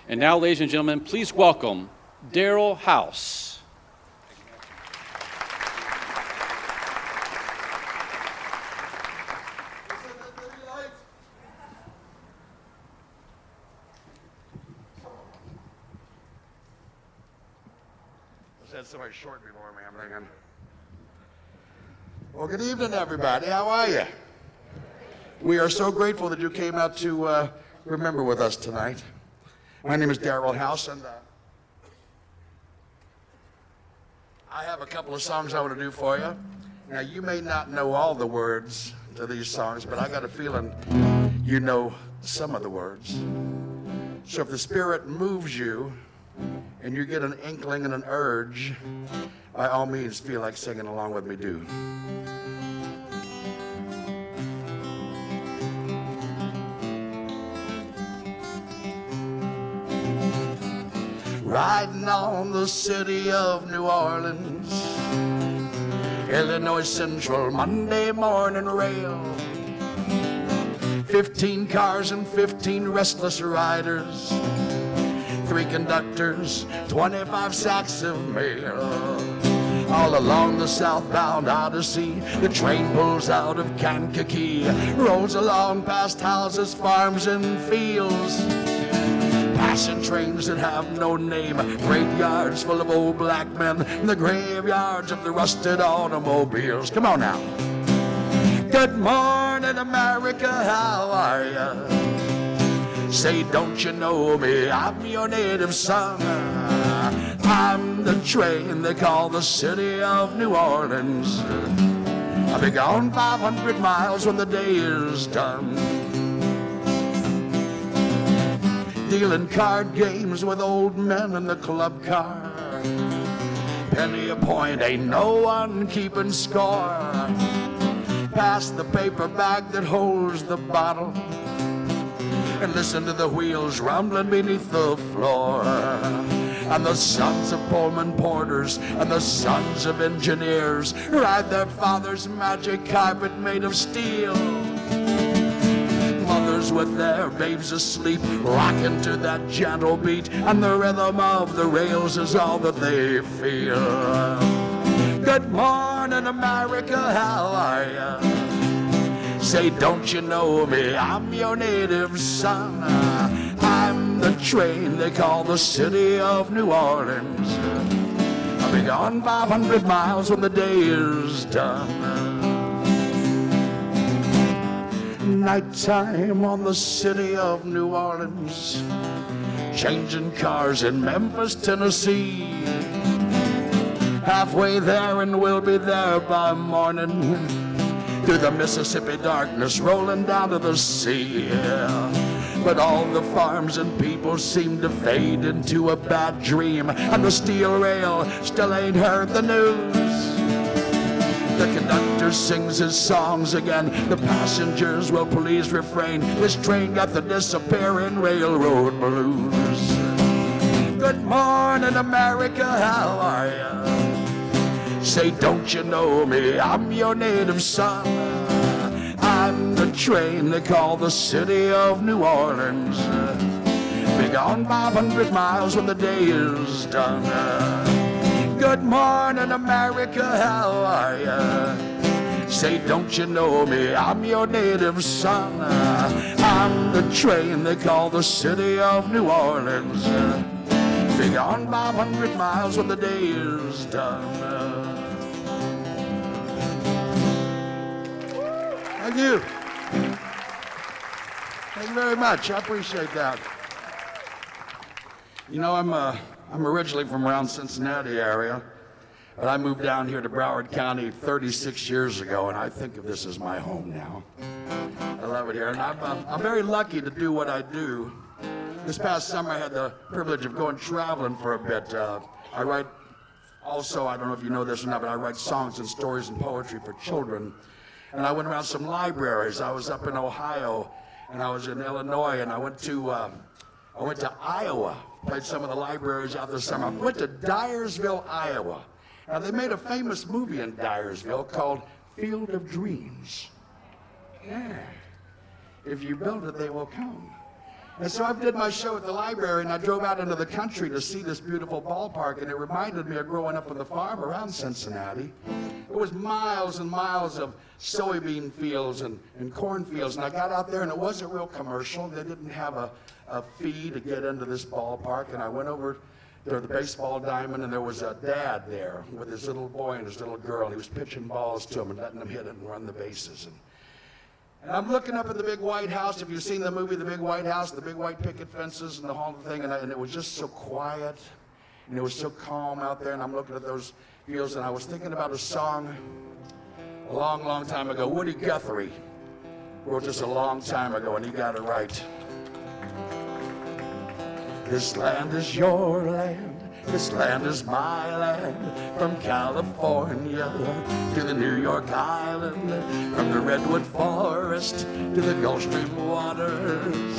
And now, ladies and gentlemen, please welcome DARRELL HOUSE. Had somebody short before me, I'm thinking. Well, good evening, everybody. How are you? We are so grateful that you came out to remember with us tonight. My name is DARRELL HOUSE, and I have a couple of songs I want to do for you. Now, you may not know all the words to these songs, but I got a feeling you know some of the words. So if the Spirit moves you, and you get an inkling and an urge, by all means, feel like singing along with me, do. Riding on the City of New Orleans, Illinois Central, Monday morning rail. 15 cars and 15 restless riders, 3 conductors, 25 sacks of mail. All along the southbound Odyssey, the train pulls out of Kankakee, rolls along past houses, farms, and fields, passing trains that have no name, graveyards full of old black men, and the graveyards of the rusted automobiles. Come on now. Good morning, America, how are ya? Say, don't you know me? I'm your native son. I'm the train they call the City of New Orleans. I'll be gone 500 miles when the day is done. Dealing card games with old men in the club car. Penny a point, ain't no one keeping score. Pass the paper bag that holds the bottle, and listen to the wheels rumbling beneath the floor. And the sons of Pullman porters and the sons of engineers ride their father's magic carpet made of steel. Mothers with their babes asleep rocking to that gentle beat, and the rhythm of the rails is all that they feel. Good morning, America, how are ya? Say, don't you know me? I'm your native son. I'm the train they call the City of New Orleans. I'll be gone 500 miles when the day is done. Nighttime on the City of New Orleans, changing cars in Memphis, Tennessee. Halfway there and we'll be there by morning, through the Mississippi darkness, rolling down to the sea. But all the farms and people seem to fade into a bad dream, and the steel rail still ain't heard the news. The conductor sings his songs again. The passengers will please refrain. This train got the disappearing railroad blues. Good morning, America, how are ya? Say, don't you know me? I'm your native son. I'm the train they call the City of New Orleans. Be gone 500 miles when the day is done. Good morning, America, how are ya? Say, don't you know me? I'm your native son. I'm the train they call the City of New Orleans. Be gone 500 miles when the day is done. Thank you. Thank you very much. I appreciate that. You know, I'm originally from around Cincinnati area, but I moved down here to Broward County 36 years ago, and I think of this as my home now. I love it here, and I'm very lucky to do what I do. This past summer, I had the privilege of going traveling for a bit. I write, also, I don't know if you know this or not, but I write songs and stories and poetry for children. And I went around some libraries. I was up in Ohio, and I was in Illinois, and I went to Iowa, played some of the libraries out this summer. I went to Dyersville, Iowa. Now, they made a famous movie in Dyersville called Field of Dreams. Yeah. If you build it, they will come. And so I did my show at the library, and I drove out into the country to see this beautiful ballpark, and it reminded me of growing up on the farm around Cincinnati. It was miles and miles of soybean fields and cornfields, and I got out there, and it wasn't real commercial. They didn't have a fee to get into this ballpark, and I went over to the baseball diamond, and there was a dad there with his little boy and his little girl. He was pitching balls to them and letting them hit it and run the bases. And I'm looking up at the big White House. If you've seen the movie The Big White House, the big white picket fences and the whole thing, and it was just so quiet, and it was so calm out there, and I'm looking at those fields, and I was thinking about a song a long, long time ago. Woody Guthrie wrote this a long time ago, and he got it right. This land is your land. This land is my land, from California to the New York Island, from the Redwood Forest to the Gulf Stream waters.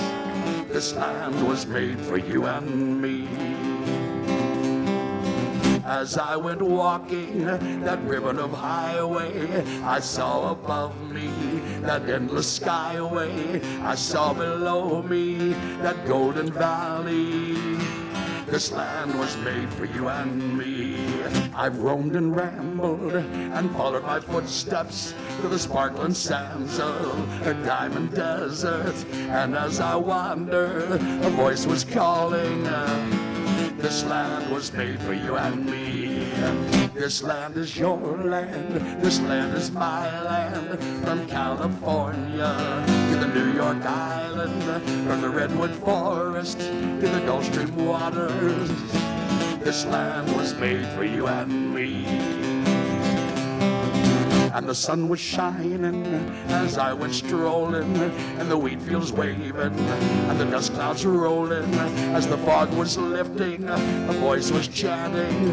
This land was made for you and me. As I went walking that ribbon of highway, I saw above me that endless skyway. I saw below me that golden valley. This land was made for you and me. I've roamed and rambled and followed my footsteps to the sparkling sands of a diamond desert. And as I wandered, a voice was calling. This land was made for you and me. This land is your land. This land is my land. From California to the New York Island, from the Redwood Forest to the Gulf Stream waters. This land was made for you and me. And the sun was shining as I went strolling, and the wheat fields waving, and the dust clouds rolling. As the fog was lifting, a voice was chanting,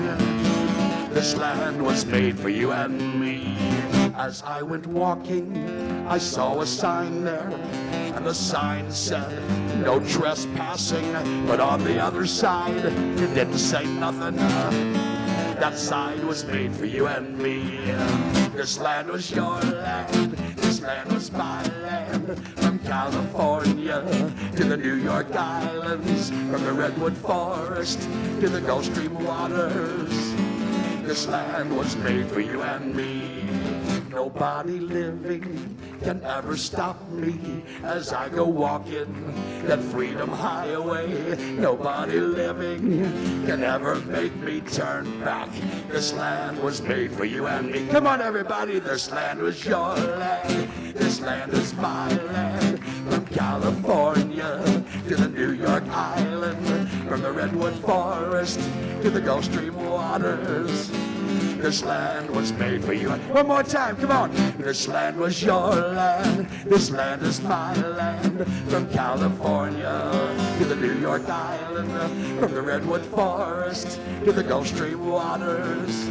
this land was made for you and me. As I went walking, I saw a sign there, and the sign said, no trespassing, but on the other side, it didn't say nothing. That sign was made for you and me. This land was your land. This land was my land. From California to the New York Islands, from the Redwood Forest to the Gulf Stream waters. This land was made for you and me. Nobody living can ever stop me as I go walking that freedom highway. Nobody living can ever make me turn back. This land was made for you and me. Come on, everybody, this land was your land. This land is my land. From California to the New York Island, from the Redwood Forest to the Gulf Stream waters. This land was made for you. One more time, come on. This land was your land. This land is my land. From California to the New York Island, from the Redwood Forest to the Gulf Stream waters.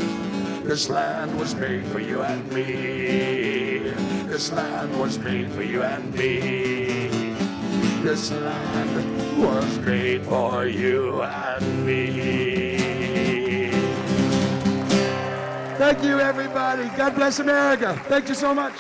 This land was made for you and me. This land was made for you and me. This land was made for you and me. Thank you, everybody. God bless America. Thank you so much.